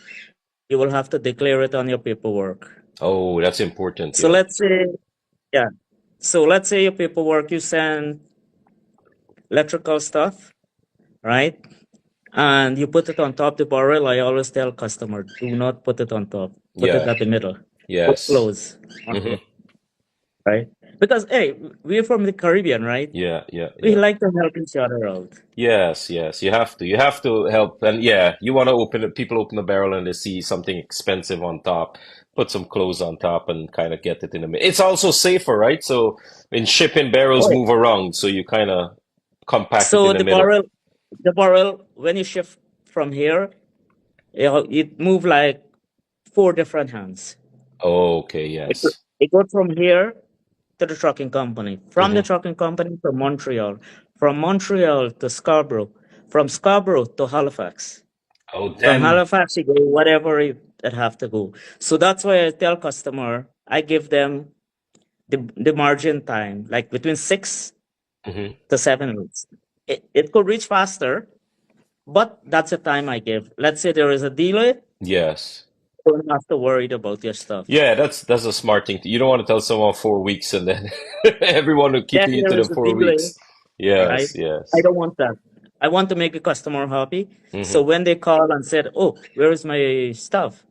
You will have to declare it on your paperwork. Oh, that's important. So Yeah. let's say, yeah. So let's say your paperwork, you send electrical stuff, right? And you put it on top the barrel. I always tell customer, do not put it on top. Put it Yeah. at the middle. Put Yes. close, Mm-hmm. right? Because hey, we're from the Caribbean, right? Yeah, yeah, We yeah. like to help each other out. Yes, yes. You have to. You have to help. And yeah, you want to open it. People open the barrel and they see something expensive on top. Put some clothes on top and kind of get it in the middle. It's also safer, right? So in shipping, barrels Oh, move around, so you kind of compact it in so the middle. the barrel, when you shift from here, it move like 4 different hands. Okay, It, yes. it goes from here to the trucking company, from the Mm-hmm. trucking company to Montreal, from Montreal to Scarborough, from Scarborough to Halifax. Oh, From then, Halifax, you go whatever it have to go. So that's why I tell customer, I give them the margin time, like between 6 to 7 weeks. It could reach faster, but that's the time I give. Let's say there is a delay, yes. you don't have to worry about your stuff. Yeah, that's a smart thing. You don't want to tell someone 4 weeks and then everyone will keep Then you to there the is a four delay, weeks. right? Yes, I yes. don't want that. I want to make the customer happy. So Mm-hmm. when they call and said, "Oh, where is my stuff?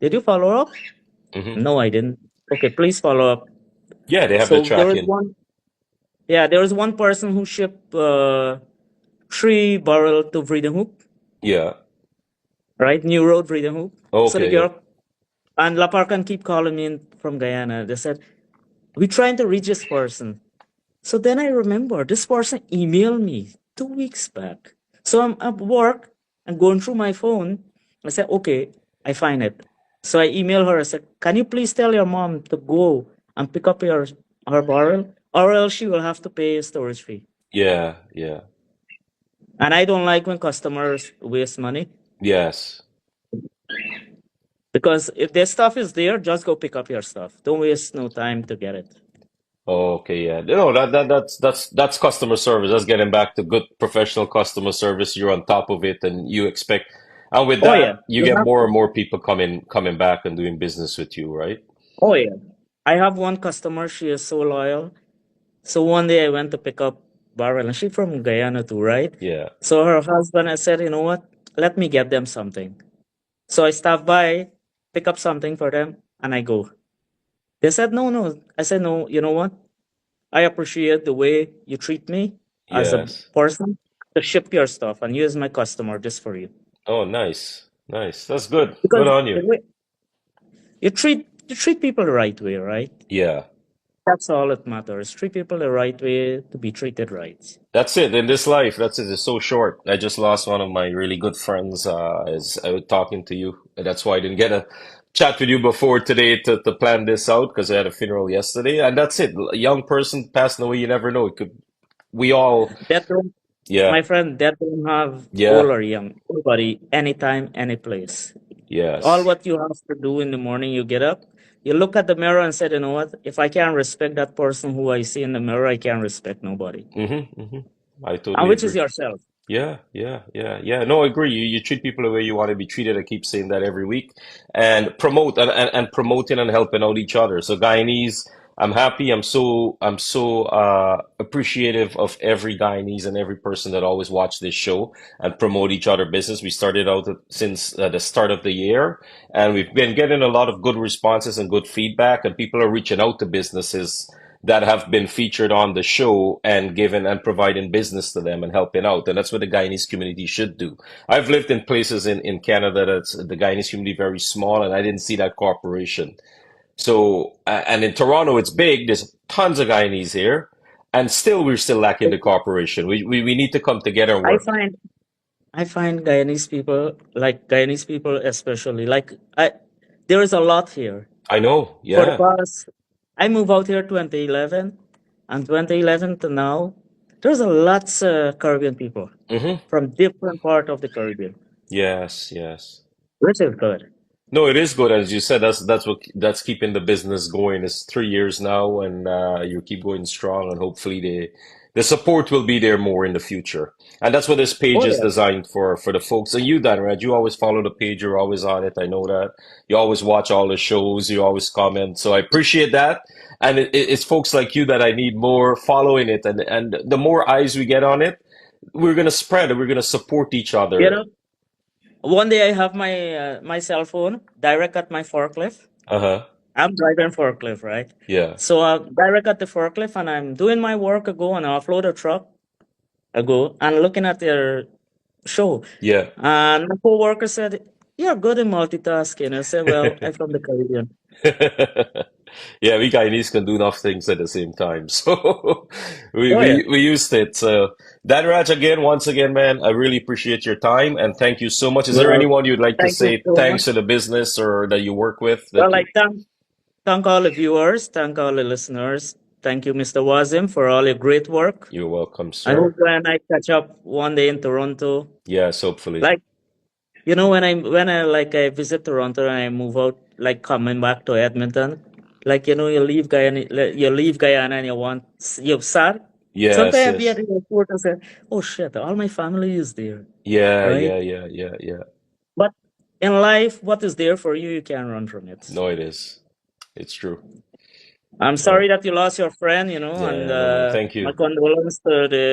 Did you follow up?" Mm-hmm. No, I didn't. Okay, please follow up. Yeah, they have the So there is tracking. one. Yeah, there is one person who shipped 3 barrel to Freedom Hook, Yeah. right? New Road, Freedom Hook. So the Okay, yeah. girl and La Parcan keep calling me from Guyana. They said, we're trying to reach this person. So then I remember this person emailed me 2 weeks back. So I'm at work and going through my phone. I said, okay, I find it. So I email her. I said, can you please tell your mom to go and pick up her barrel, or else she will have to pay a storage fee. Yeah, yeah. And I don't like when customers waste money Yes. because if their stuff is there, just go pick up your stuff. Don't waste no time to get it. Okay, yeah. No, that's customer service. That's getting back to good professional customer service. You're on top of it and you expect, and with Oh yeah, that, you you get have more to. and more people coming back and doing business with you, right? Oh yeah. I have one customer, she is so loyal. So one day I went to pick up Barrel, and she's from Guyana too, right? Yeah. So her husband, I said, you know what? Let me get them something. So I stopped by, pick up something for them, and I go. They said, no, no. I said, no, you know what? I appreciate the way you treat me as a Yes. person to ship your stuff and use my customer just for you. Oh, nice. Nice. That's good. Good Because on the you. way you treat people the right way, right? Yeah. That's all that matters. Treat people the right way to be treated right. That's it. In this life, that's it. It's so short. I just lost one of my really good friends as I was talking to you. And that's why I didn't get a chat with you before today to plan this out because I had a funeral yesterday. And that's it. A young person passing away, you never know. It could, we all, That don't, yeah, my friend, that don't have yeah, old or young. Everybody, anytime, any place. All yes. what you have to do in the morning, you get up, you look at the mirror and say, you know what? If I can't respect that person who I see in the mirror, I can't respect nobody. I And totally which is agree. yourself. Yeah, yeah, yeah, yeah. No, I agree. You treat people the way you want to be treated. I keep saying that every week. And promote and promoting and helping out each other. So Guyanese, I'm happy. I'm so appreciative of every Guyanese and every person that always watch this show and promote each other business. We started out since the start of the year, and we've been getting a lot of good responses and good feedback, and people are reaching out to businesses that have been featured on the show and given and providing business to them and helping out. And that's what the Guyanese community should do. I've lived in places in Canada that's the Guyanese community very small, and I didn't see that cooperation. So, and in Toronto, it's big. There's tons of Guyanese here, and still we're still lacking the cooperation. We need to come together and I work. find I find Guyanese people especially, there is a lot here. I know. For the Yeah. past, I moved out here 2011, and 2011 to now, there's a lots of Caribbean people from different part of the Caribbean, Yes. Yes. which is good. No, it is good, as you said. That's keeping the business going. It's 3 years now, and you keep going strong, and hopefully the support will be there more in the future. And that's what this page Oh is yeah, designed for the folks. And you, Dhanraj, you always follow the page. You're always on it. I know that. You always watch all the shows. You always comment. So I appreciate that. And it's folks like you that I need more following it. And the more eyes we get on it, we're gonna spread it. We're gonna support each you other. know. One day I have my cell phone direct at my forklift. Uh-huh. I'm driving forklift, right? Yeah. So direct at the forklift, and I'm doing my work. I go and offload a truck. I go and looking at their show, Yeah. and my coworker said, "You're good in multitasking." I said, "Well, I'm from the Caribbean." Yeah, we Guyanese can do enough things at the same time. So we Oh yeah. we we used it. So Dhanraj, again, once again, man, I really appreciate your time and thank you so much. Is there Well, anyone you'd like to thank you say so much. thanks to the business or that you work with that Well, you thank all the viewers, thank all the listeners. Thank you, Mr. Wazim, for all your great work. you're welcome, I hope sir. you and I catch up one day in Toronto. Yes, hopefully. Like when I visit Toronto and I move out, like coming back to Edmonton, you leave Guyana and you're sad. Yes, Sometimes I be at yes. the airport and say, "Oh shit, all my family is there," Yeah, right? yeah, yeah, yeah, yeah. But in life, what is there for you, you can't run from it. No, it is. It's true. I'm Uh, sorry that you lost your friend, and yeah, no, man. Thank my you. condolence to the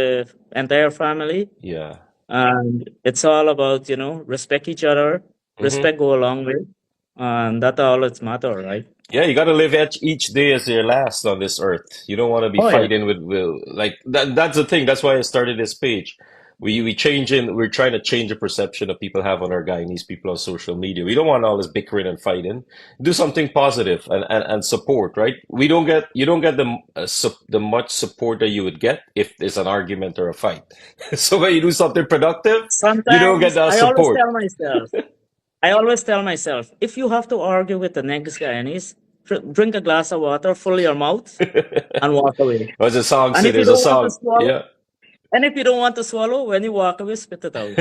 entire family. Yeah. And it's all about, respect each other, Mm-hmm. respect go a long way, and that all it's matter, right? Yeah, you got to live each day as your last on this earth. You don't want to be Oh yeah. fighting with will like that. That's the thing. That's why I started this page. We're trying to change the perception that people have on our Guyanese people on social media. We don't want all this bickering and fighting. Do something positive and support, right? You don't get the much support that you would get if there's an argument or a fight. So when you do something productive, you don't get Sometimes that support. I always tell myself, if you have to argue with the next Guyanese, drink a glass of water, fill your mouth, and walk away. As a song And say, if you there's a don't want to song. swallow, Yeah. And if you don't want to swallow, when you walk away, spit it out.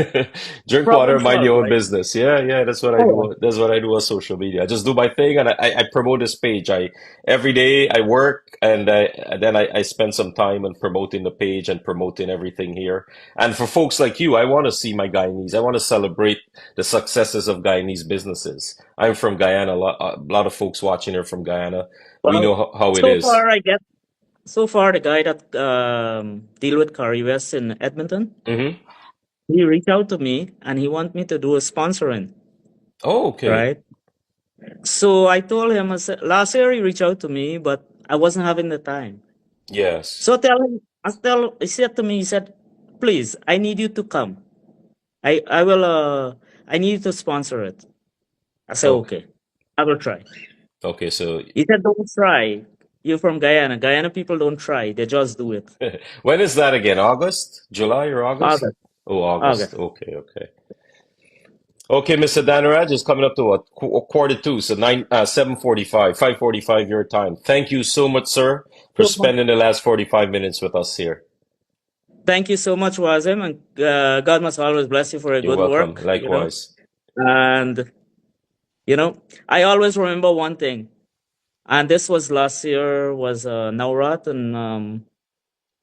Drink Problem water, mind solved, your own right? business. Yeah, yeah, that's what I Oh, do. That's what I do on social media. I just do my thing and I promote this page. I every day I work and then I spend some time on promoting the page and promoting everything here. And for folks like you, I want to see my Guyanese. I want to celebrate the successes of Guyanese businesses. I'm from Guyana. A lot of folks watching are from Guyana. We well, know how it so is. far I get so far the guy that deal with Curry West in Edmonton, Hmm. he reached out to me and he want me to do a sponsoring, Oh, okay. right? So I told him, I said, last year he reached out to me, but I wasn't having the time. Yes. So tell him, he said to me, he said, please, I need you to come. I will, I need you to sponsor it. I said, Okay. okay, I will try. Okay. So He said, don't try. You're from Guyana. Guyana people don't try. They just do it. when is that again? August? July or August? August, Oh, August. August. Okay, okay. Okay, Mr. Dhanraj is coming up to what? Quarter two, so 7:45, 5:45 your time. Thank you so much, sir, for So much. spending the last 45 minutes with us here. Thank you so much, Wazim, and God must always bless you for a You're good welcome. work, Likewise. And, I always remember one thing, and this was last year, was Naurat and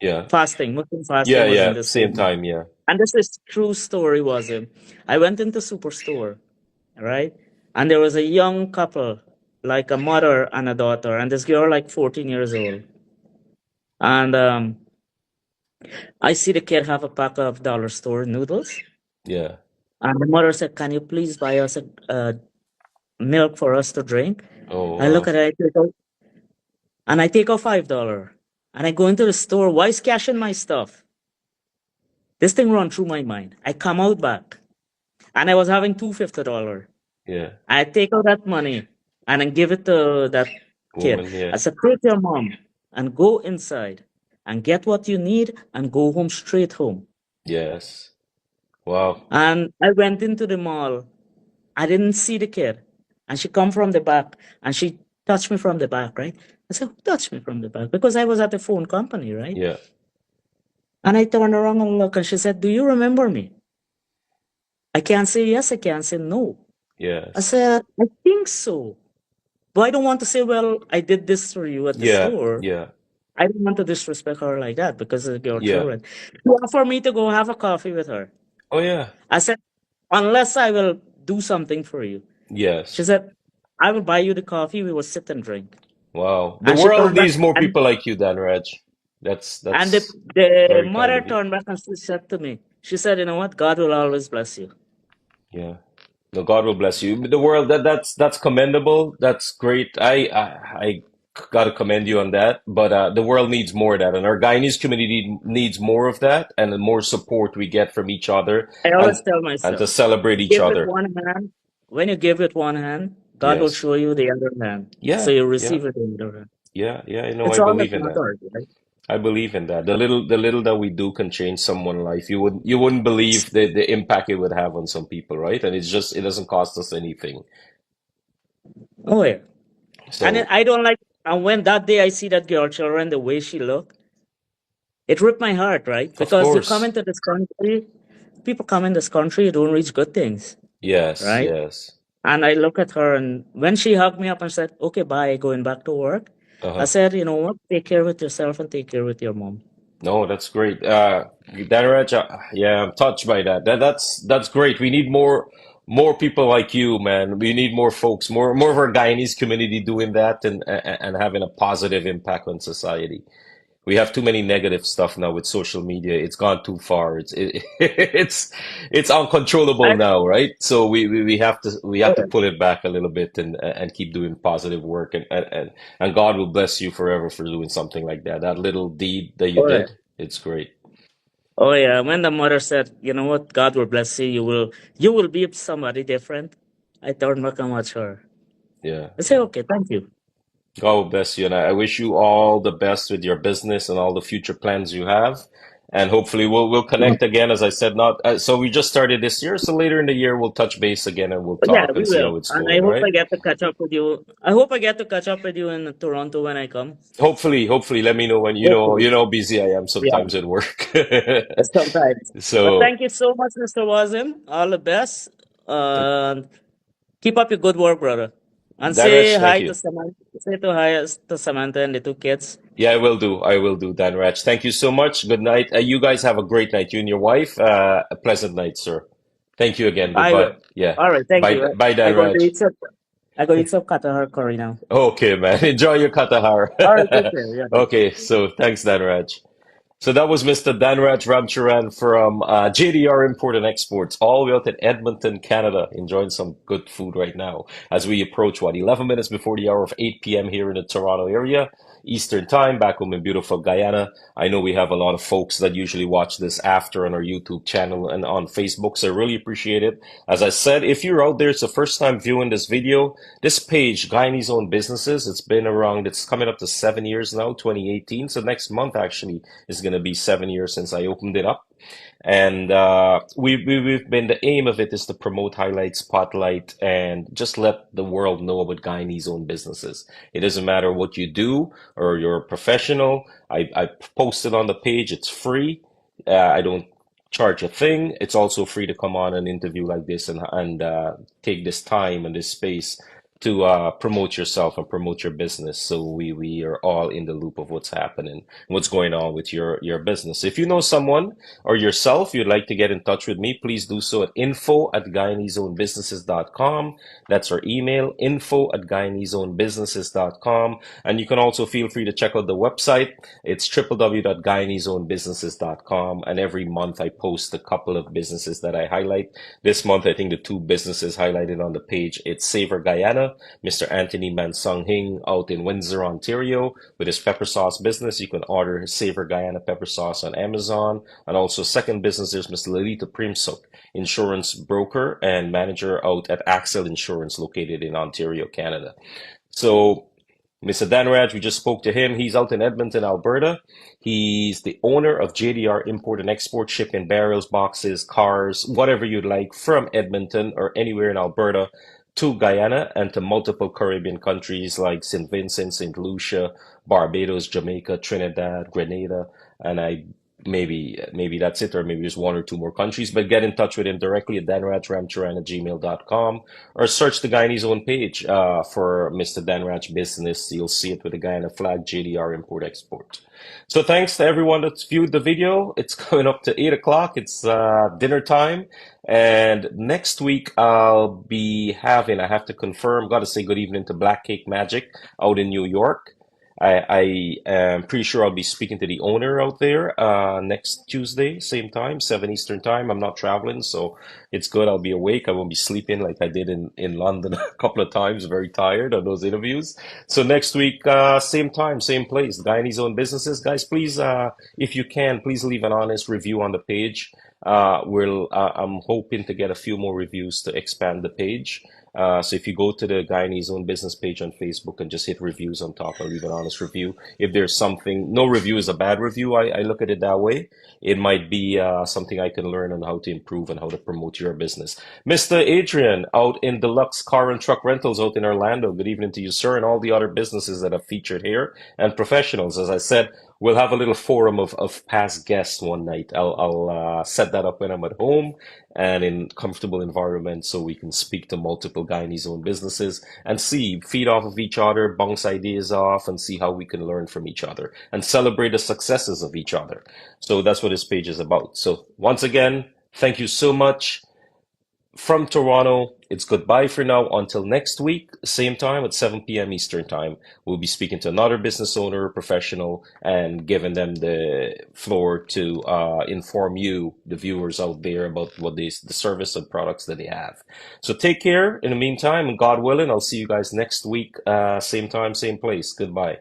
Yeah. fasting, Muslim Yeah, fasting was in yeah. this Same time. time, yeah. And this is true story, Wazim. I went into superstore, right? And there was a young couple, like a mother and a daughter, and this girl like 14 years old. And I see the kid have a pack of dollar store noodles. Yeah. And the mother said, can you please buy us a milk for us to drink? Oh, I look wow. at it, and I take out $5. And I go into the store. Why is cashing my stuff? This thing run through my mind. I come out back. And I was having $250. Yeah. I take out that money and then give it to that kid. Woman, yeah. I said, take your mom and go inside and get what you need and go home straight home. Yes. Wow. And I went into the mall. I didn't see the kid. And she come from the back and she touched me from the back, right? I said, who touched me from the back? Because I was at the phone company, right? Yeah. And I turned around and looked and she said, do you remember me? I can't say yes, I can't say no. I Yes. said, I think so. But I don't want to say, well, I did this for you at the Yeah. store. Yeah. I don't want to disrespect her like that because of your Yeah. children. She offered me to go have a coffee with her. Oh, yeah. I said, unless I will do something for you. She Yes. said, I will buy you the coffee. We will sit and drink. Wow. The And she world turned back, needs more people like you, Dhanraj. That's and that's the very kind mother of you. turned back and she said to me, she said, you know what? God will always bless you. Yeah. No, God will bless you. The world that's commendable. That's great. I gotta commend you on that. But the world needs more of that, and our Guyanese community needs more of that, and the more support we get from each other, I and always tell and to myself, celebrate each give with other. one hand. When you give with one hand, God will Yes. show you the other hand. So Yeah. you Yeah. receive it in the other hand. Yeah. Yeah. I know. It's I all that believe in that. matters, right? I believe in that. The little that we do can change someone's life. You wouldn't believe the impact it would have on some people, right? And it doesn't cost us anything. Oh yeah. And then So I don't like, and when that day I see that girl children, the way she looked, it ripped my heart, right? of Because you come course. into this country, people come in this country, you don't reach good things, Yes. right? Yes. And I look at her, and when she hugged me up and said, okay, bye, going back to work, I Uh-huh. said, you know what? Take care with yourself and take care with your mom. No, that's great. Dhanraj, yeah, I'm touched by that. That's great. We need more people like you, man. We need more folks, more of our Guyanese community doing that and having a positive impact on society. We have too many negative stuff now with social media. It's gone too far. It's uncontrollable I, now, right? So we have to pull it back a little bit and keep doing positive work and God will bless you forever for doing something like that. That little deed that you oh, yeah. did, it's great. Oh yeah, when the mother said, "You know what? God will bless you. You will be somebody different." I turned back and watched her. Yeah, I said, yeah. "Okay, thank you." God will bless you, and I wish you all the best with your business and all the future plans you have. and hopefully we'll connect again. As I said, not so we just started this year, so later in the year we'll touch base again and we'll Yeah, talk we and see will. how it's And I going. All hope right. I get to catch up with you. I hope I get to catch up with you in Toronto when I come. Hopefully, let me know when Hopefully. how busy I am Yeah, sometimes at work. sometimes. But So, thank you so much, Mr. Wazim. All the best. Keep up your good work, brother. And say Dhanraj, thank hi you. to Samantha. Say to hi to Samantha and the two kids. Yeah, I will do. I will do, Dhanraj. Thank you so much. Good night. You guys have a great night. You and your wife. A pleasant night, sir. Thank you again. I Goodbye. will. Yeah. All right, thank you. Bye, I go to Dhanraj. eat some. I go eat some katahar curry now. Okay, man. Enjoy your katahar. All right, take care. Yeah. Okay, so thanks, Dhanraj. So that was Mr. Dhanraj Ramcharan from JDR Import and Exports, all the way out in Edmonton, Canada, enjoying some good food right now as we approach, 11 minutes before the hour of 8 p.m. here in the Toronto area, Eastern Time, back home in beautiful Guyana. I know we have a lot of folks that usually watch this after on our YouTube channel and on Facebook, so I really appreciate it. As I said, if you're out there, it's the first time viewing this video, this page, Guyanese Owned Businesses, it's been around, it's coming up to 7 years now, 2018. So next month actually is going to be 7 years since I opened it up. And we've been, the aim of it is to promote, highlight, spotlight, and just let the world know about Guyanese owned businesses. It doesn't matter what you do or you're a professional. I posted on the page, it's free. I don't charge a thing. It's also free to come on an interview like this and take this time and this space to promote yourself and promote your business. So we are all in the loop of what's happening, what's going on with your business. If you know someone or yourself you'd like to get in touch with me, please do so at info@guyaneseownedbusinesses.com. That's our email, info@guyaneseownedbusinesses.com. And you can also feel free to check out the website. It's www.guyaneseownedbusinesses.com. And every month I post a couple of businesses that I highlight. This month, I think the two businesses highlighted on the page, it's Savor Guyana, Mr. Anthony Mansung Hing out in Windsor, Ontario, with his pepper sauce business. You can order his Savor Guyana pepper sauce on Amazon. And also second business, there's Mr. Lalita Primsuk, insurance broker and manager out at Axel Insurance, located in Ontario, Canada. So Mr. Dhanraj, we just spoke to him. He's out in Edmonton, Alberta. He's the owner of JDR Import and Export, shipping barrels, boxes, cars, whatever you'd like from Edmonton or anywhere in Alberta to Guyana and to multiple Caribbean countries like St. Vincent, St. Lucia, Barbados, Jamaica, Trinidad, Grenada, and maybe that's it, or maybe there's one or two more countries. But get in touch with him directly at danrajramcharan@gmail.com or search the Guyanese own page for Mr. Dhanraj Business. You'll see it with the Guyana flag, JDR Import Export. So thanks to everyone that's viewed the video. It's coming up to 8 o'clock. It's dinner time. And next week I have to confirm, got to say good evening to Black Cake Magic out in New York. I am pretty sure I'll be speaking to the owner out there next Tuesday, same time, 7 Eastern time. I'm not traveling, so it's good. I'll be awake. I won't be sleeping like I did in London a couple of times, very tired on those interviews. So next week, same time, same place, Guyanese Own Businesses. Guys, please, if you can, please leave an honest review on the page. I'm hoping to get a few more reviews to expand the page. So if you go to the Guyanese Own Business page on Facebook and just hit reviews on top and leave an honest review. If there's something, no review is a bad review. I look at it that way. It might be something I can learn on how to improve and how to promote your business. Mr. Adrian out in Deluxe Car and Truck Rentals out in Orlando. Good evening to you, sir, and all the other businesses that have featured here and professionals. As I said, we'll have a little forum of past guests one night. I'll set that up when I'm at home and in comfortable environments so we can speak to multiple Guyanese owned businesses and feed off of each other, bounce ideas off, and see how we can learn from each other and celebrate the successes of each other. So that's what this page is about. So once again, thank you so much. From Toronto, it's goodbye for now until next week, same time at 7 p.m. Eastern Time. We'll be speaking to another business owner, professional, and giving them the floor to inform you, the viewers out there, about the service and products that they have. So take care in the meantime, and God willing, I'll see you guys next week, same time, same place. Goodbye.